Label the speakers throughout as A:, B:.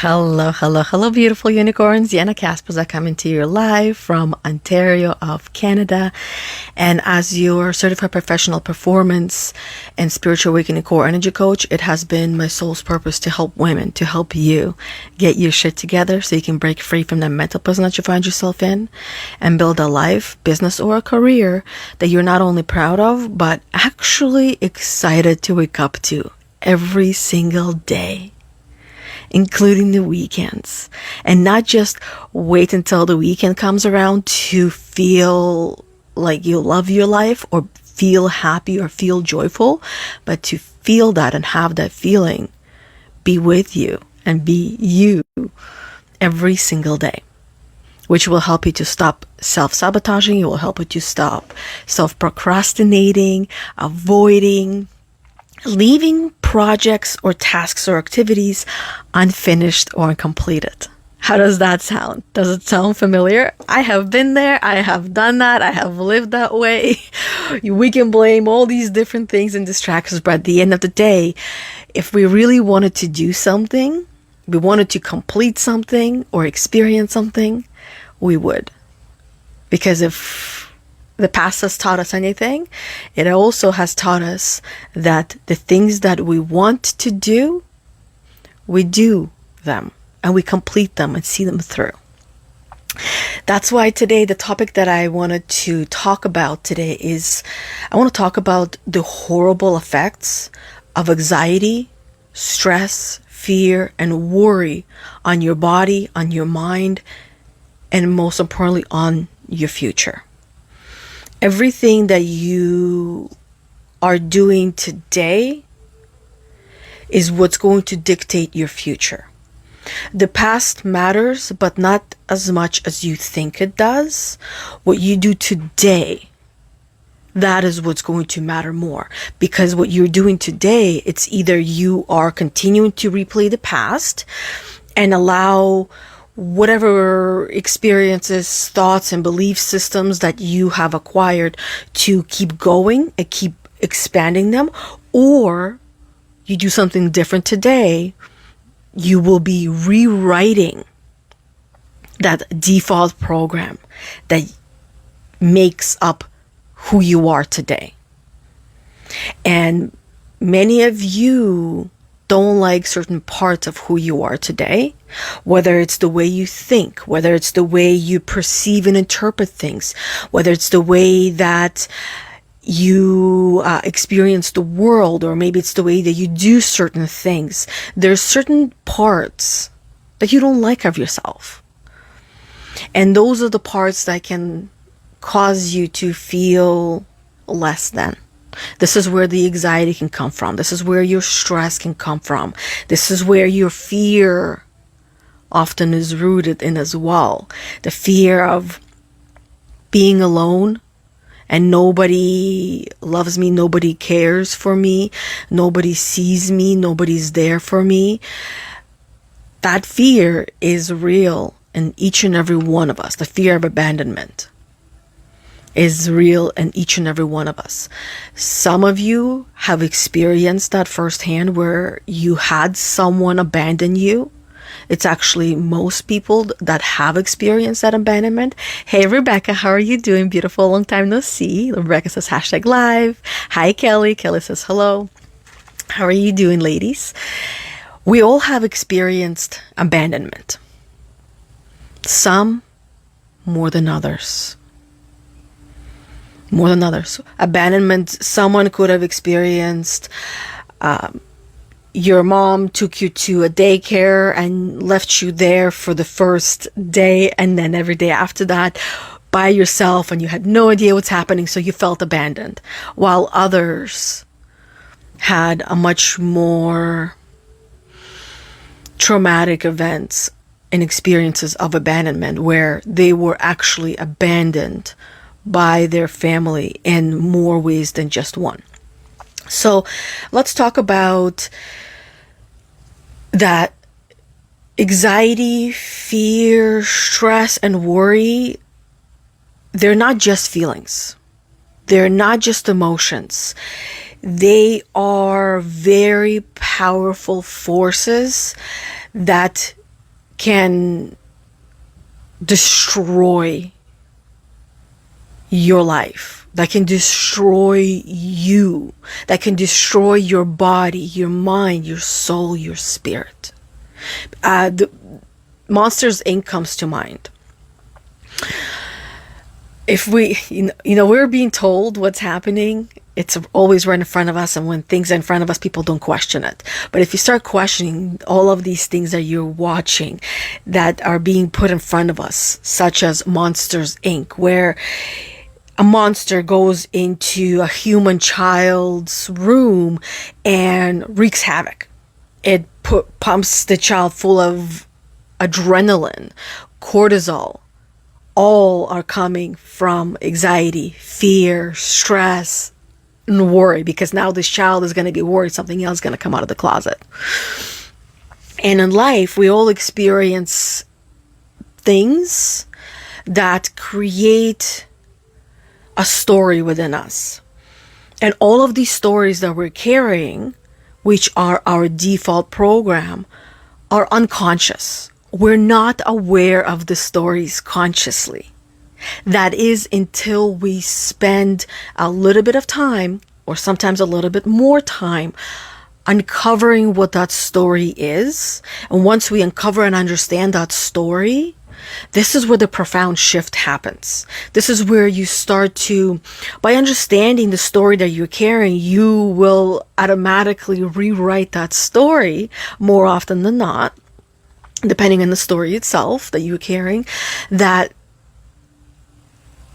A: Hello, hello, hello, beautiful unicorns. Yana Kasperczak coming to you live from Ontario of Canada. And as your certified professional performance and spiritual awakening core energy coach, it has been my soul's purpose to help women, to help you get your shit together so you can break free from that mental prison that you find yourself in and build a life, business, or a career that you're not only proud of, but actually excited to wake up to every single day, including the weekends, and not just wait until the weekend comes around to feel like you love your life or feel happy or feel joyful, but to feel that and have that feeling be with you and be you every single day, which will help you to stop self-sabotaging. It will help you to stop self-procrastinating, avoiding, leaving projects or tasks or activities unfinished or uncompleted. How does that sound? Does it sound familiar? I have been there. I have done that. I have lived that way. We can blame all these different things and distractions, but at the end of the day, if we really wanted to do something, we wanted to complete something or experience something, we would. Because if the past has taught us anything, it also has taught us that the things that we want to do, we do them and we complete them and see them through. That's why today, the topic that I wanted to talk about today is, I want to talk about the horrible effects of anxiety, stress, fear, and worry on your body, on your mind, and most importantly, on your future. Everything that you are doing today is what's going to dictate your future. The past matters, but not as much as you think it does. What you do today, that is what's going to matter more. Because what you're doing today, it's either you are continuing to replay the past and allow whatever experiences, thoughts, and belief systems that you have acquired to keep going and keep expanding them, or you do something different today. You will be rewriting that default program that makes up who you are today. And many of you don't like certain parts of who you are today, whether it's the way you think, whether it's the way you perceive and interpret things, whether it's the way that you experience the world, or maybe it's the way that you do certain things. There's certain parts that you don't like of yourself. And those are the parts that can cause you to feel less than. This is where the anxiety can come from. This is where your stress can come from. This is where your fear often is rooted in as well. The fear of being alone and nobody loves me, nobody cares for me, nobody sees me, nobody's there for me. That fear is real in each and every one of us. The fear of abandonment is real in each and every one of us. Some of you have experienced that firsthand, where you had someone abandon you. It's actually most people that have experienced that abandonment. Hey, Rebecca, how are you doing? Beautiful, long time no see. Rebecca says #live. Hi, Kelly. Kelly says hello. How are you doing, ladies? We all have experienced abandonment. Some more than others. More than others. Abandonment, someone could have experienced, your mom took you to a daycare and left you there for the first day, and then every day after that by yourself, and you had no idea what's happening, so you felt abandoned. While others had a much more traumatic events and experiences of abandonment, where they were actually abandoned by their family in more ways than just one. So let's talk about that. Anxiety, fear, stress, and worry, they're not just feelings. They're not just emotions. They are very powerful forces that can destroy your life, that can destroy you, that can destroy your body, your mind, your soul, your spirit. The Monsters Inc. comes to mind. If we, we're being told what's happening, it's always right in front of us, and when things are in front of us, people don't question it. But if you start questioning all of these things that you're watching that are being put in front of us, such as Monsters Inc., where a monster goes into a human child's room and wreaks havoc. It pumps the child full of adrenaline, cortisol. All are coming from anxiety, fear, stress, and worry, because now this child is going to be worried something else is going to come out of the closet. And in life, we all experience things that create a story within us. And all of these stories that we're carrying, which are our default program, are unconscious. We're not aware of the stories consciously. That is until we spend a little bit of time, or sometimes a little bit more time, uncovering what that story is. And once we uncover and understand that story, this is where the profound shift happens. This is where you start to, by understanding the story that you're carrying, you will automatically rewrite that story more often than not, depending on the story itself that you're carrying, that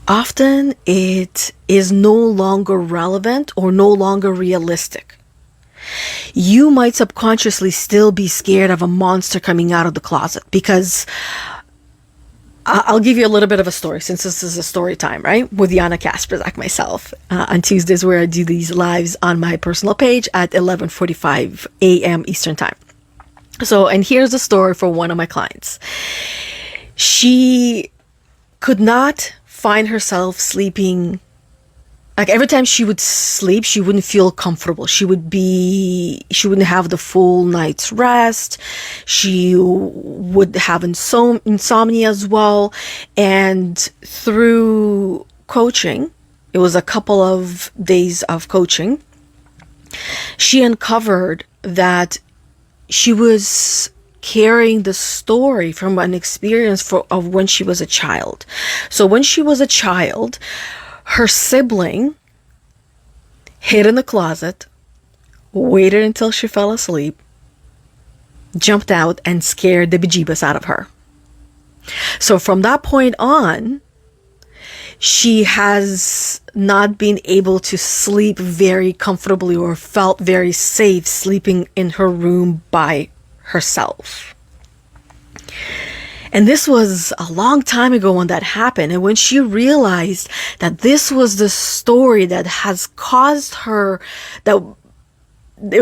A: often it is no longer relevant or no longer realistic. You might subconsciously still be scared of a monster coming out of the closet, because I'll give you a little bit of a story, since this is a story time, right? With Yana Kasperczak, myself, on Tuesdays, where I do these lives on my personal page at 11:45 a.m. Eastern time. So, and here's a story for one of my clients. She could not find herself sleeping. Like, every time she would sleep, she wouldn't feel comfortable. She wouldn't have the full night's rest. She would have insomnia as well. And through coaching, it was a couple of days of coaching, she uncovered that she was carrying the story from an experience of when she was a child. So when she was a child, her sibling hid in the closet, waited until she fell asleep, jumped out, and scared the bejeebus out of her. So from that point on, she has not been able to sleep very comfortably or felt very safe sleeping in her room by herself. And this was a long time ago when that happened. And when she realized that this was the story that has caused her, or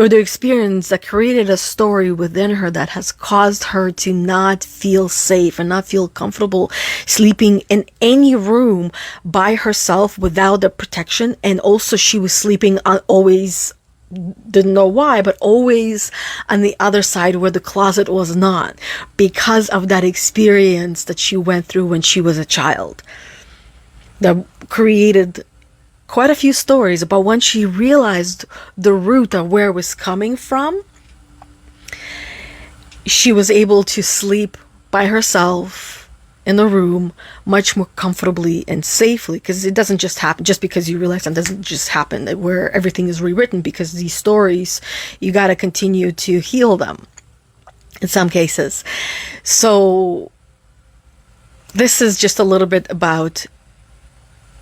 A: the experience that created a story within her that has caused her to not feel safe and not feel comfortable sleeping in any room by herself without the protection. And also she was sleeping on always, didn't know why, but always on the other side where the closet was not, because of that experience that she went through when she was a child, that created quite a few stories. But when she realized the root of where it was coming from, she was able to sleep by herself in the room much more comfortably and safely, because it doesn't just happen. Just because you realize it doesn't just happen where everything is rewritten, because these stories, you got to continue to heal them in some cases. So this is just a little bit about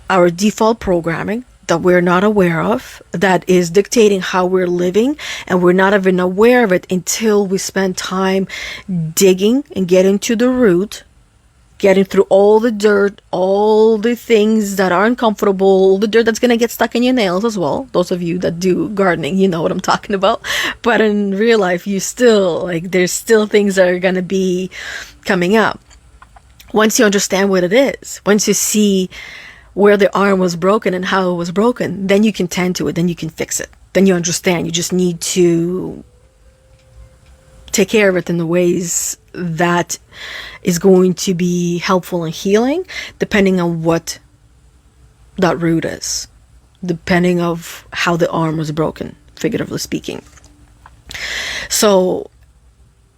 A: our default programming that we're not aware of, that is dictating how we're living, and we're not even aware of it until we spend time digging and getting to the root, getting through all the dirt, all the things that are uncomfortable, all the dirt that's going to get stuck in your nails as well. Those of you that do gardening, you know what I'm talking about. But in real life, you still, there's still things that are going to be coming up. Once you understand what it is, once you see where the arm was broken and how it was broken, then you can tend to it, then you can fix it. Then you understand. You just need to take care of it in the ways that is going to be helpful and healing, depending on what that root is, depending of how the arm was broken, figuratively speaking. So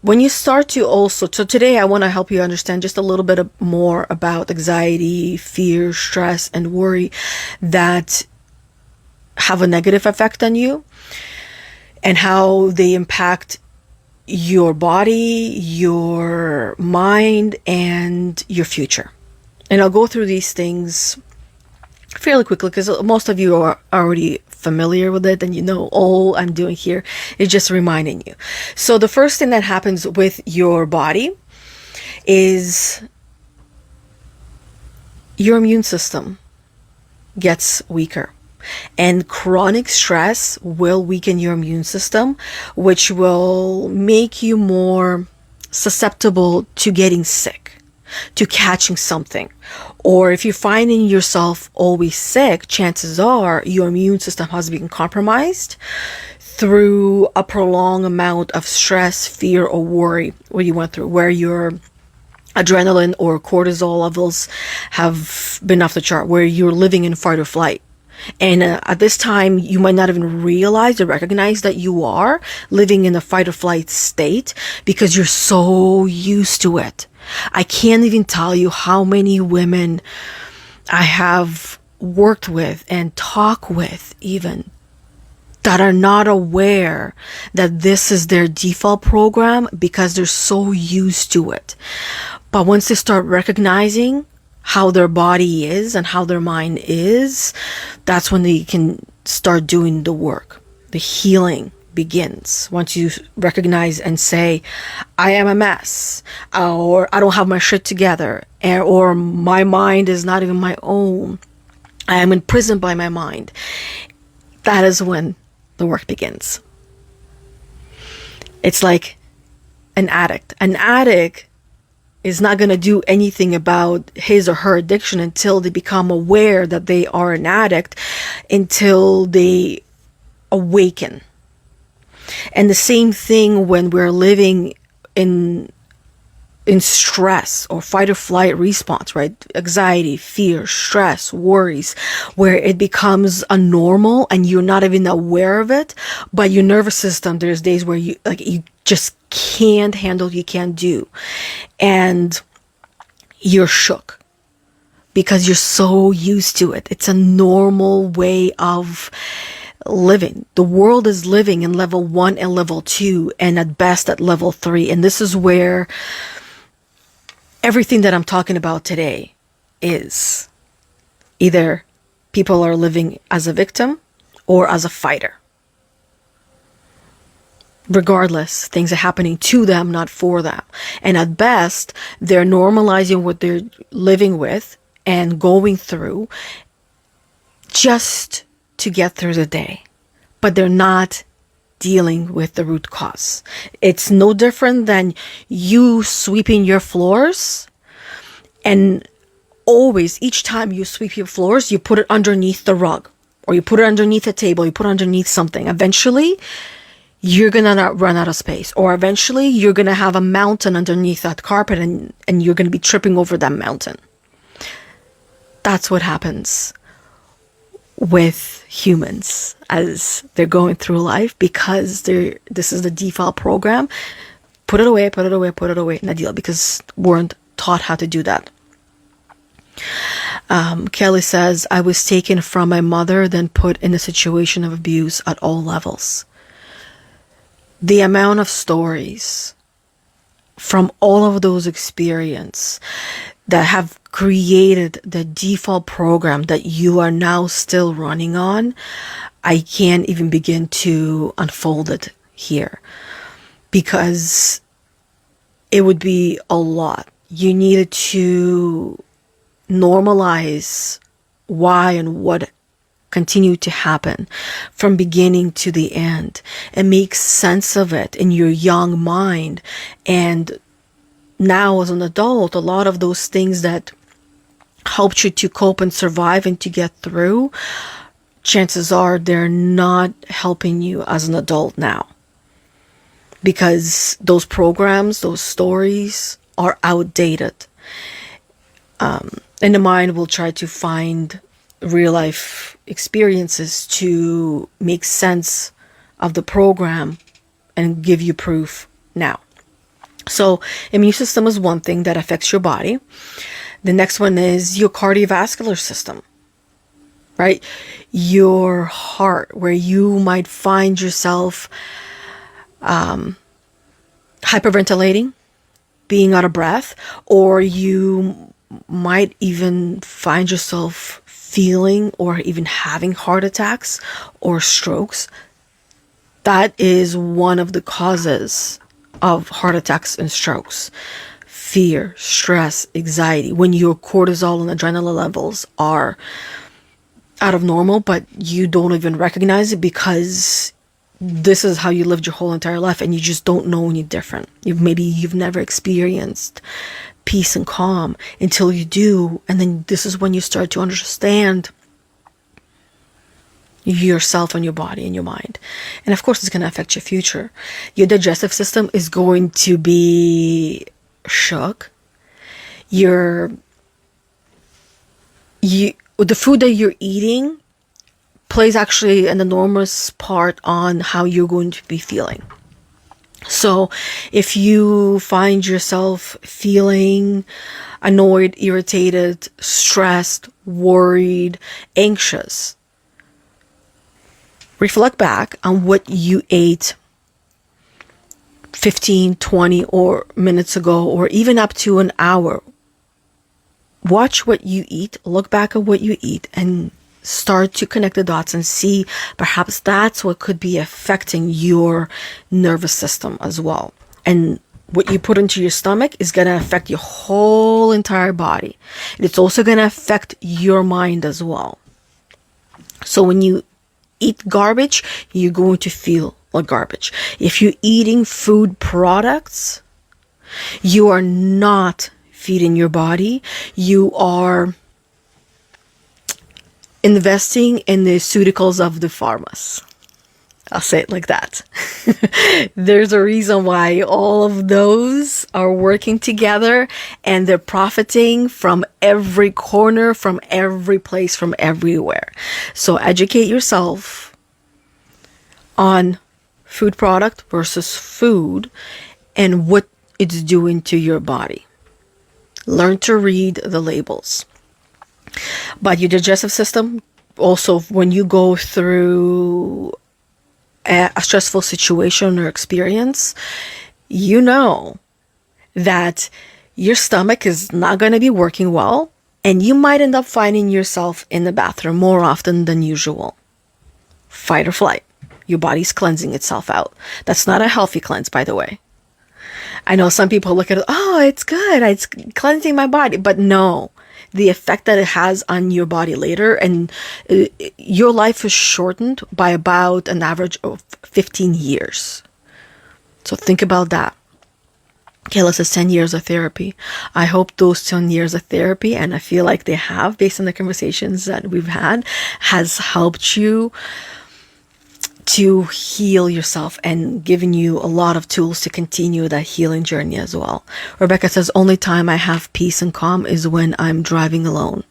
A: when you start to also, so today I want to help you understand just a little bit more about anxiety, fear, stress, and worry that have a negative effect on you and how they impact your body, your mind, and your future. And I'll go through these things fairly quickly because most of you are already familiar with it, and you know all I'm doing here is just reminding you. So the first thing that happens with your body is your immune system gets weaker. And chronic stress will weaken your immune system, which will make you more susceptible to getting sick, to catching something. Or if you're finding yourself always sick, chances are your immune system has been compromised through a prolonged amount of stress, fear, or worry what you went through, where your adrenaline or cortisol levels have been off the chart, where you're living in fight or flight. And at this time, you might not even realize or recognize that you are living in a fight or flight state because you're so used to it. I can't even tell you how many women I have worked with and talk with even that are not aware that this is their default program because they're so used to it. But once they start recognizing how their body is and how their mind is, that's when they can start doing the work. The healing begins once you recognize and say, I am a mess, or I don't have my shit together, or my mind is not even my own. I am imprisoned by my mind. That is when the work begins. It's like an addict. An addict is not going to do anything about his or her addiction until they become aware that they are an addict, until they awaken. And the same thing when we're living in stress or fight or flight response, right? Anxiety, fear, stress, worries, where it becomes a normal and you're not even aware of it, but your nervous system, there's days where you just can't handle, you can't do. And you're shook because you're so used to it. It's a normal way of living. The world is living in level 1 and level 2, and at best at level 3. And this is where everything that I'm talking about today is. Either people are living as a victim or as a fighter. Regardless, things are happening to them, not for them. And at best, they're normalizing what they're living with and going through just to get through the day. But they're not dealing with the root cause. It's no different than you sweeping your floors, and always, each time you sweep your floors, you put it underneath the rug, or you put it underneath a table, you put it underneath something. Eventually, you're going to run out of space, or eventually you're going to have a mountain underneath that carpet, and you're going to be tripping over that mountain. That's what happens with humans as they're going through life, because this is the default program. Put it away, put it away, put it away, not deal, because we weren't taught how to do that. Kelly says, I was taken from my mother, then put in a situation of abuse at all levels. The amount of stories from all of those experiences that have created the default program that you are now still running on, I can't even begin to unfold it here, because it would be a lot. You needed to normalize why and what continue to happen from beginning to the end, and make sense of it in your young mind. And now as an adult, a lot of those things that helped you to cope and survive and to get through, chances are they're not helping you as an adult now. because those programs, those stories are outdated. And the mind will try to find real life experiences to make sense of the program and give you proof now. So immune system is one thing that affects your body. The next one is your cardiovascular system, right? Your heart, where you might find yourself hyperventilating, being out of breath, or you might even find yourself feeling or even having heart attacks or strokes. That is one of the causes of heart attacks and strokes. Fear, stress, anxiety, when your cortisol and adrenaline levels are out of normal, but you don't even recognize it because this is how you lived your whole entire life and you just don't know any different. You've never experienced peace and calm until you do, and then this is when you start to understand yourself and your body and your mind. And of course, it's going to affect your future. Your digestive system is going to be shook. The food that you're eating plays actually an enormous part on how you're going to be feeling. So if you find yourself feeling annoyed, irritated, stressed, worried, anxious, reflect back on what you ate 15, 20 or minutes ago, or even up to an hour. Watch what you eat, look back at what you eat, and start to connect the dots and see perhaps that's what could be affecting your nervous system as well. And what you put into your stomach is going to affect your whole entire body. And it's also going to affect your mind as well. So when you eat garbage, you're going to feel like garbage. If you're eating food products, you are not feeding your body. You are investing in the pharmaceuticals of the pharmas. I'll say it like that. There's a reason why all of those are working together and they're profiting from every corner, from every place, from everywhere. So educate yourself on food product versus food and what it's doing to your body. Learn to read the labels. But your digestive system, also when you go through a stressful situation or experience, you know that your stomach is not going to be working well, and you might end up finding yourself in the bathroom more often than usual. Fight or flight. Your body's cleansing itself out. That's not a healthy cleanse, by the way. I know some people look at it, oh, it's good, it's cleansing my body. But no, the effect that it has on your body later, and your life is shortened by about an average of 15 years. So think about that. Okay, let's say 10 years of therapy. I hope those 10 years of therapy, and I feel like they have, based on the conversations that we've had, has helped you to heal yourself and given you a lot of tools to continue that healing journey as well. Rebecca says, only time I have peace and calm is when I'm driving alone.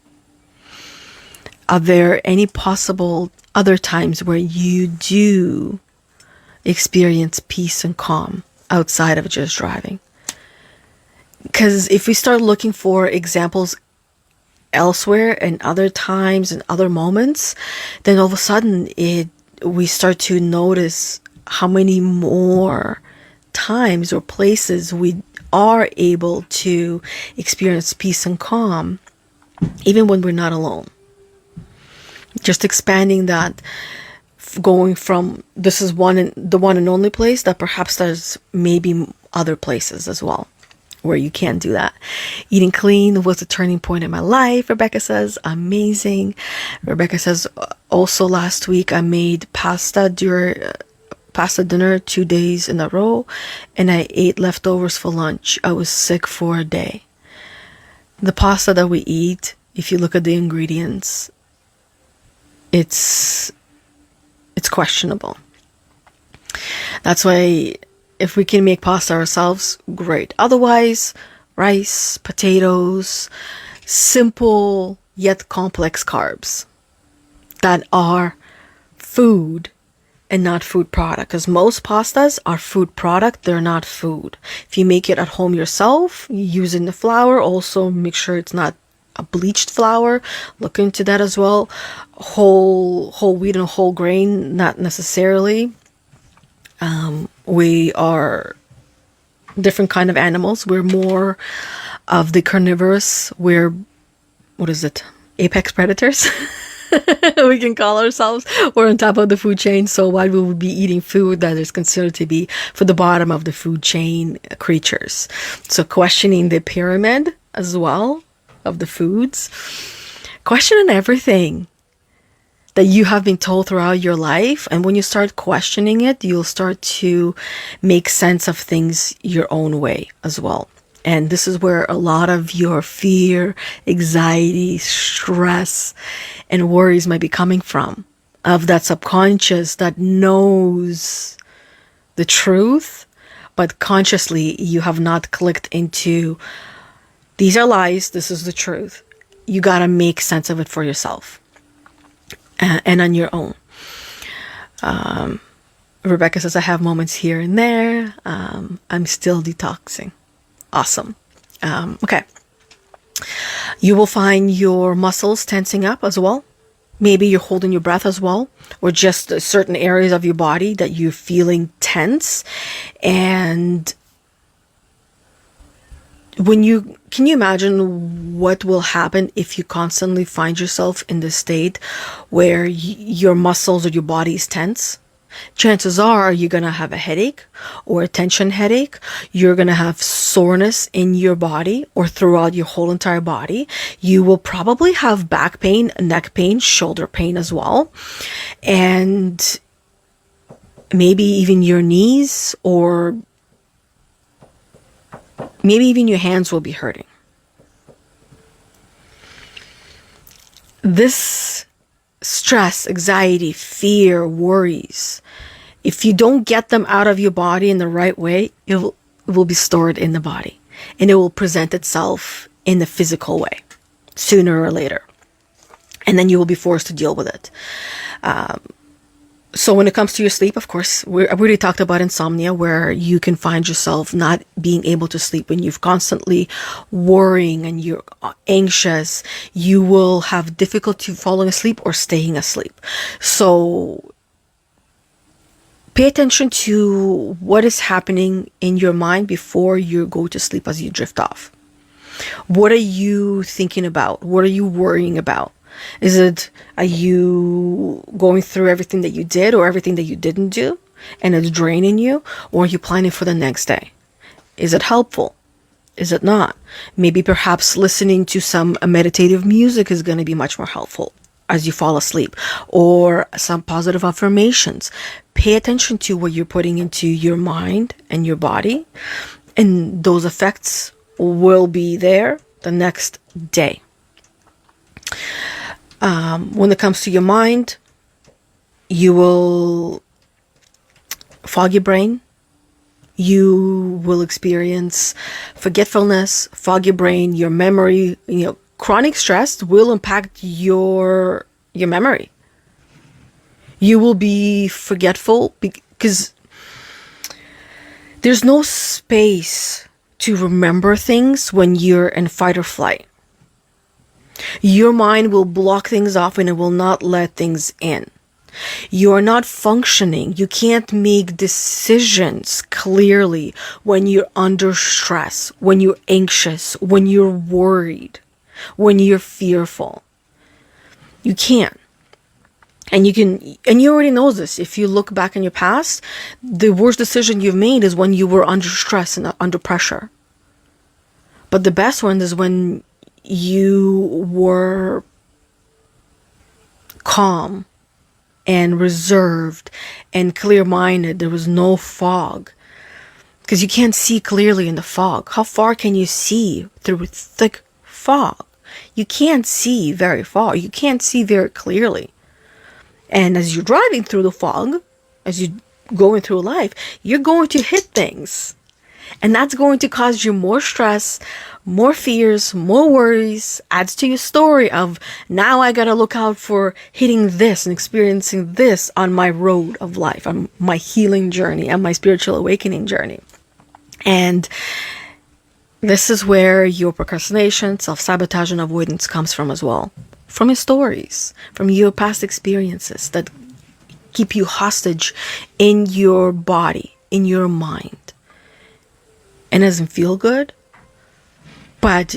A: Are there any possible other times where you do experience peace and calm outside of just driving? Because if we start looking for examples elsewhere and other times and other moments, then all of a sudden we start to notice how many more times or places we are able to experience peace and calm, even when we're not alone. Just expanding that, going from this is the one and only place, that perhaps there's maybe other places as well where you can do that. Eating clean was a turning point in my life, Rebecca says. Amazing. Rebecca says, also last week I made pasta dinner 2 days in a row, and I ate leftovers for lunch. I was sick for a day. The pasta that we eat, if you look at the ingredients, it's questionable. That's why if we can make pasta ourselves, great. Otherwise, rice, potatoes, simple yet complex carbs that are food and not food product, because most pastas are food product, they're not food. If you make it at home yourself, using the flour, also make sure it's not a bleached flour. Look into that as well. Whole wheat and whole grain, not necessarily. We are different kind of animals. We're more of the carnivorous. We're, what is it, apex predators? We can call ourselves. We're on top of the food chain, so why we would be eating food that is considered to be for the bottom of the food chain creatures? So questioning the pyramid as well of the foods, questioning everything that you have been told throughout your life. And when you start questioning it, you'll start to make sense of things your own way as well. And this is where a lot of your fear, anxiety, stress, and worries might be coming from, of that subconscious that knows the truth, but consciously you have not clicked into, these are lies, this is the truth. You got to make sense of it for yourself and on your own. Rebecca says, I have moments here and there. I'm still detoxing. Awesome. Okay. You will find your muscles tensing up as well. Maybe you're holding your breath as well, or just certain areas of your body that you're feeling tense. And can you imagine what will happen if you constantly find yourself in this state where your muscles or your body is tense? Chances are you're going to have a headache or a tension headache. You're going to have soreness in your body or throughout your whole entire body. You will probably have back pain, neck pain, shoulder pain as well. And maybe even your knees, or maybe even your hands will be hurting. This stress, anxiety, fear, worries, if you don't get them out of your body in the right way, it will be stored in the body, and it will present itself in the physical way sooner or later. And then you will be forced to deal with it. So when it comes to your sleep, of course, we already talked about insomnia, where you can find yourself not being able to sleep when you're constantly worrying and you're anxious. You will have difficulty falling asleep or staying asleep. So pay attention to what is happening in your mind before you go to sleep as you drift off. What are you thinking about? What are you worrying about? Are you going through everything that you did or everything that you didn't do and it's draining you? Or are you planning for the next day? Is it helpful? Is it not? Maybe perhaps listening to some meditative music is going to be much more helpful as you fall asleep, or some positive affirmations. Pay attention to what you're putting into your mind and your body, and those effects will be there the next day. When it comes to your mind, you will fog your brain. You will experience forgetfulness, fog your brain, your memory. Chronic stress will impact your memory. You will be forgetful because there's no space to remember things when you're in fight or flight. Your mind will block things off and it will not let things in. You're not functioning. You can't make decisions clearly when you're under stress, when you're anxious, when you're worried, when you're fearful. You can't. And you already know this. If you look back in your past, the worst decision you've made is when you were under stress and under pressure. But the best one is when you were calm and reserved and clear-minded. There was no fog, because you can't see clearly in the fog. How far can you see through thick fog? You can't see very far. You can't see very clearly. And as you're driving through the fog, as you going through life, you're going to hit things. And that's going to cause you more stress, more fears, more worries, adds to your story of now I gotta look out for hitting this and experiencing this on my road of life, on my healing journey, on my spiritual awakening journey. And this is where your procrastination, self-sabotage, and avoidance comes from as well. From your stories, from your past experiences that keep you hostage in your body, in your mind. And it doesn't feel good, but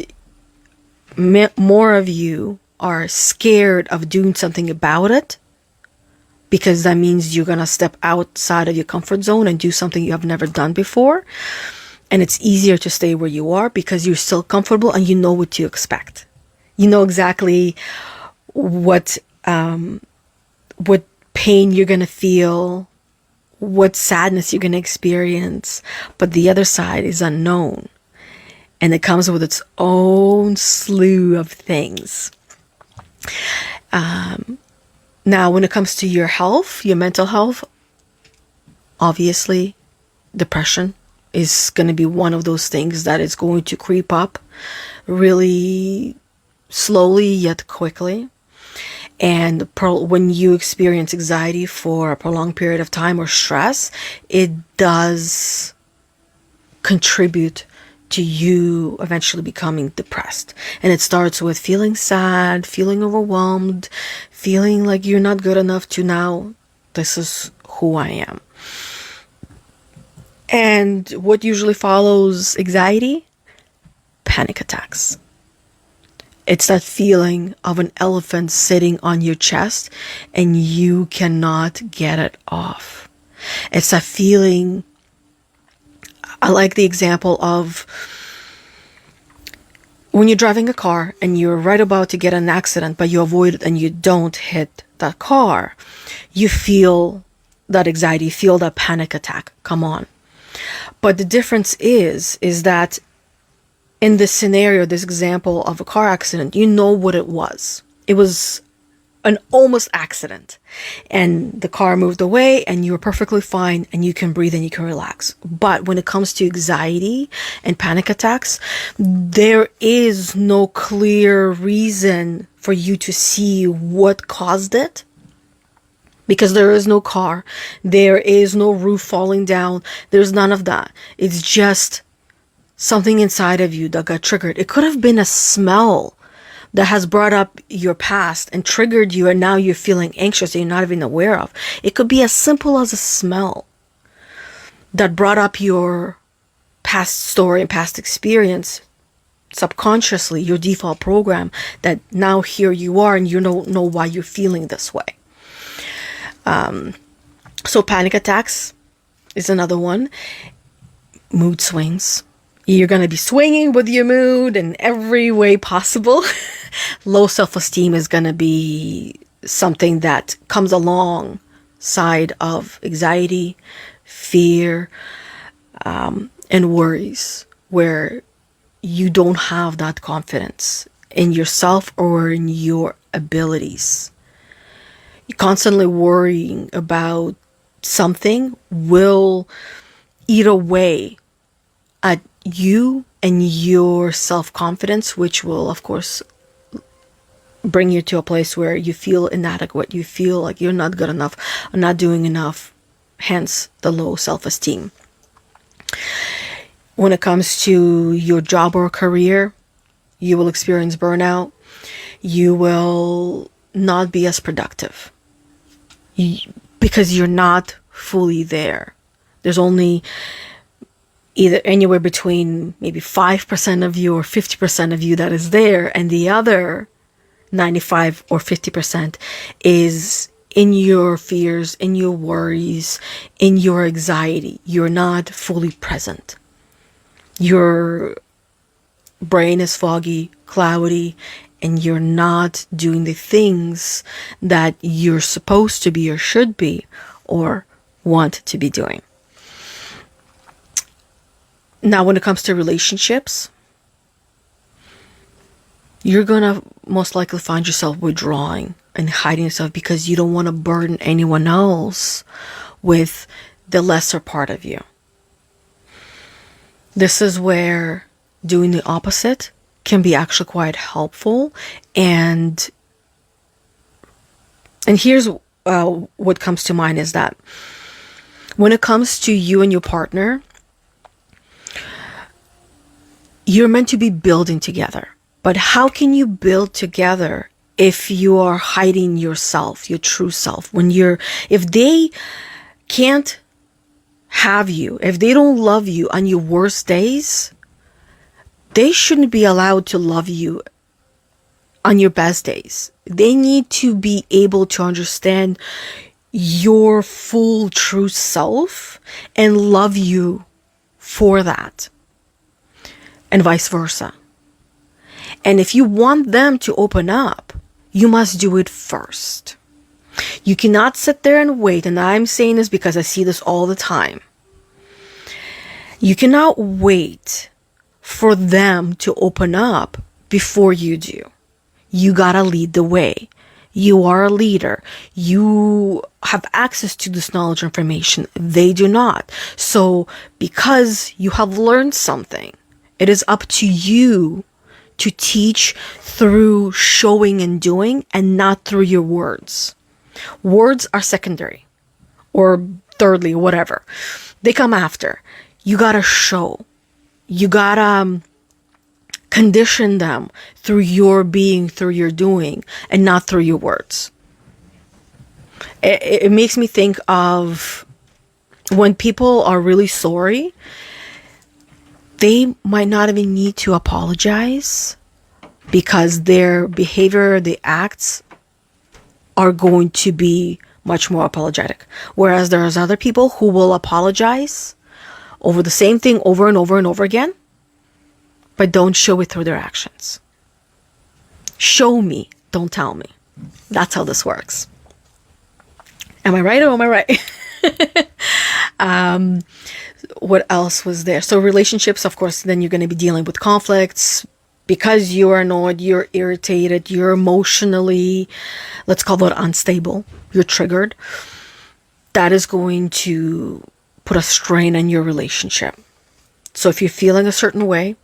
A: more of you are scared of doing something about it, because that means you're going to step outside of your comfort zone and do something you have never done before. And it's easier to stay where you are because you're still comfortable and you know what to expect. You know exactly what pain you're going to feel, what sadness you're going to experience, but the other side is unknown. And it comes with its own slew of things. Now, when it comes to your health, your mental health, obviously, depression is going to be one of those things that is going to creep up really slowly yet quickly. And when you experience anxiety for a prolonged period of time or stress, it does contribute to you eventually becoming depressed. And it starts with feeling sad, feeling overwhelmed, feeling like you're not good enough to now, this is who I am. And what usually follows anxiety? Panic attacks. It's that feeling of an elephant sitting on your chest and you cannot get it off. It's that feeling, I like the example of when you're driving a car and you're right about to get an accident, but you avoid it and you don't hit that car. You feel that anxiety, you feel that panic attack come on. But the difference is that in this scenario, this example of a car accident, you know what it was. It was an almost accident. And the car moved away and you were perfectly fine and you can breathe and you can relax. But when it comes to anxiety and panic attacks, there is no clear reason for you to see what caused it. Because there is no car. There is no roof falling down. There's none of that. It's just something inside of you that got triggered. It could have been a smell that has brought up your past and triggered you, and now you're feeling anxious that you're not even aware of. It could be as simple as a smell that brought up your past story and past experience subconsciously, your default program, that now here you are and you don't know why you're feeling this way. So panic attacks is another one. Mood swings. You're going to be swinging with your mood in every way possible. Low self-esteem is going to be something that comes alongside of anxiety, fear, and worries, where you don't have that confidence in yourself or in your abilities. You're constantly worrying about something will eat away at you and your self-confidence, which will, of course, bring you to a place where you feel inadequate. You feel like you're not good enough, or not doing enough, hence the low self-esteem. When it comes to your job or career, you will experience burnout. You will not be as productive because you're not fully there. There's only either anywhere between maybe 5% of you or 50% of you that is there, and the other 95 or 50% is in your fears, in your worries, in your anxiety. You're not fully present. Your brain is foggy, cloudy, and you're not doing the things that you're supposed to be or should be or want to be doing. Now, when it comes to relationships, you're going to most likely find yourself withdrawing and hiding yourself because you don't want to burden anyone else with the lesser part of you. This is where doing the opposite can be actually quite helpful. And here's what comes to mind is that when it comes to you and your partner, you're meant to be building together. But how can you build together if you are hiding yourself, your true self? If they can't have you, if they don't love you on your worst days, they shouldn't be allowed to love you on your best days. They need to be able to understand your full true self and love you for that, and vice versa. And if you want them to open up, you must do it first. You cannot sit there and wait, and I'm saying this because I see this all the time. You cannot wait for them to open up before you do. You gotta lead the way. You are a leader. You have access to this knowledge and information. They do not. So because you have learned something, it is up to you to teach through showing and doing, and not through your words. Words are secondary, or thirdly, whatever. They come after. You gotta show. You gotta condition them through your being, through your doing, and not through your words. It makes me think of when people are really sorry, they might not even need to apologize because their behavior, the acts are going to be much more apologetic. Whereas there's other people who will apologize over the same thing over and over and over again, but don't show it through their actions. Show me, don't tell me. That's how this works. Am I right or am I right? What else was there? So relationships, of course, then you're going to be dealing with conflicts because you are annoyed, you're irritated, you're emotionally, let's call it unstable, you're triggered. That is going to put a strain on your relationship. So if you're feeling a certain way,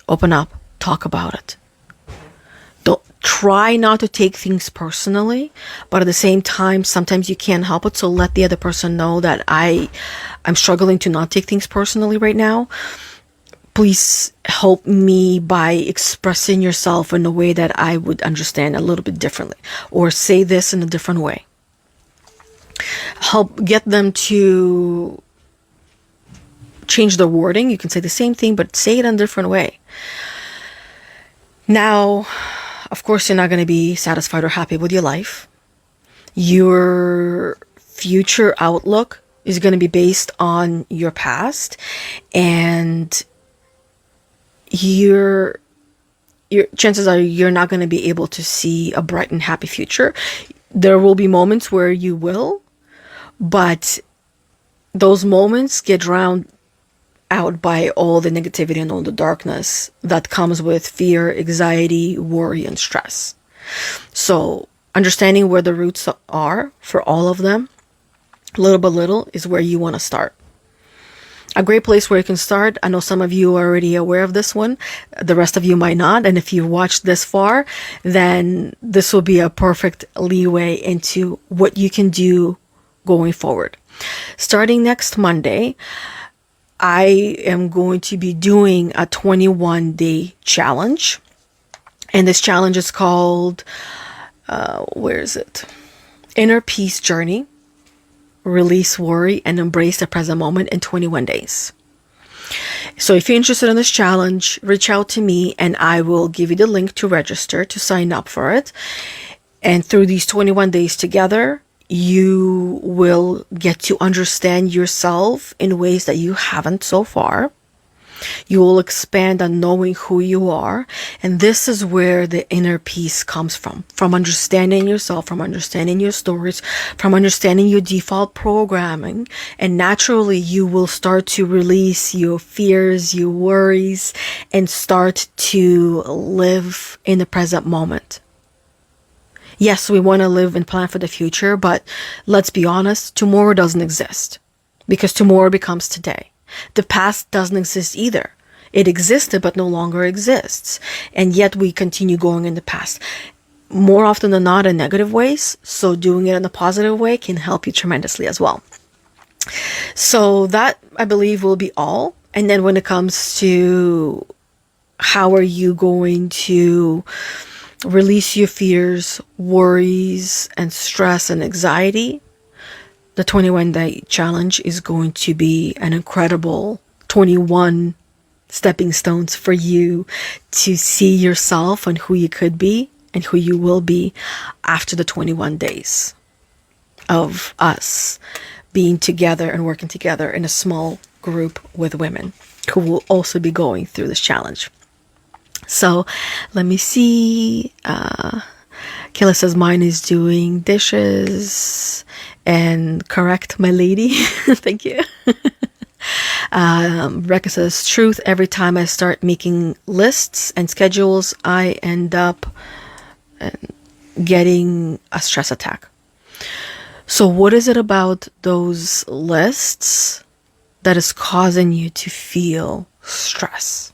A: open up, talk about it. Don't try not to take things personally, but at the same time, sometimes you can't help it. So let the other person know that I'm struggling to not take things personally right now. Please help me by expressing yourself in a way that I would understand a little bit differently, or say this in a different way. Help get them to change the wording. You can say the same thing, but say it in a different way. Now, of course, you're not going to be satisfied or happy with your life. Your future outlook is going to be based on your past, and your chances are you're not going to be able to see a bright and happy future. There will be moments where you will, but those moments get drowned out by all the negativity and all the darkness that comes with fear, anxiety, worry, and stress. So understanding where the roots are for all of them, little by little, is where you want to start. A great place where you can start, I know some of you are already aware of this one, the rest of you might not, and if you watched this far, then this will be a perfect leeway into what you can do going forward. Starting next Monday, I am going to be doing a 21-day challenge. And this challenge is called, Inner Peace Journey. Release worry and embrace the present moment in 21 days. So if you're interested in this challenge, reach out to me and I will give you the link to register, to sign up for it. And through these 21 days together, you will get to understand yourself in ways that you haven't so far. You will expand on knowing who you are. And this is where the inner peace comes from understanding yourself, from understanding your stories, from understanding your default programming. And naturally, you will start to release your fears, your worries, and start to live in the present moment. Yes, we want to live and plan for the future, but let's be honest, tomorrow doesn't exist. because tomorrow becomes today. The past doesn't exist either. It existed but no longer exists. And yet we continue going in the past. More often than not in negative ways. So doing it in a positive way can help you tremendously as well. So that, I believe, will be all. And then when it comes to how are you going to release your fears, worries, and stress and anxiety, the 21-day challenge is going to be an incredible 21 stepping stones for you to see yourself and who you could be and who you will be after the 21 days of us being together and working together in a small group with women who will also be going through this challenge. So let me see. Kayla says mine is doing dishes, and correct, my lady. Thank you. Rebecca says truth. Every time I start making lists and schedules, I end up getting a stress attack. So what is it about those lists that is causing you to feel stress?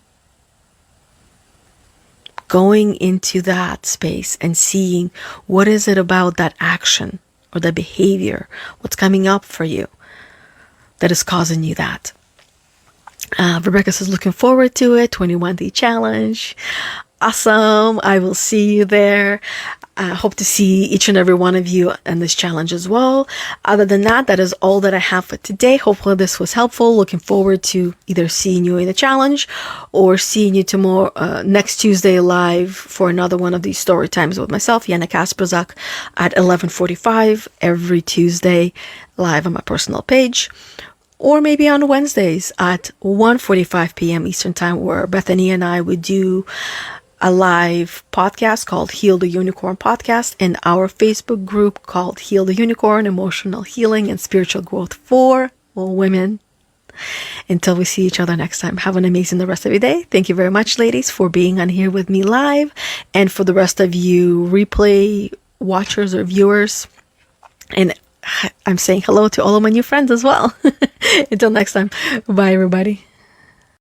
A: Going into that space and seeing what is it about that action or the behavior, what's coming up for you that is causing you that. Rebecca says, looking forward to it, 21-day challenge. Awesome. I will see you there. I hope to see each and every one of you in this challenge as well. Other than that, that is all that I have for today. Hopefully this was helpful. Looking forward to either seeing you in the challenge or seeing you tomorrow, next Tuesday live for another one of these story times with myself, Yana Kasperczak, at 11:45 every Tuesday live on my personal page. Or maybe on Wednesdays at 1:45 p.m. Eastern Time, where Bethany and I would do a live podcast called Heal the Unicorn Podcast in our Facebook group called Heal the Unicorn, Emotional Healing and Spiritual Growth for Women. Until we see each other next time, have an amazing the rest of your day. Thank you very much, ladies, for being on here with me live. And for the rest of you replay watchers or viewers, and I'm saying hello to all of my new friends as well. Until next time, bye everybody.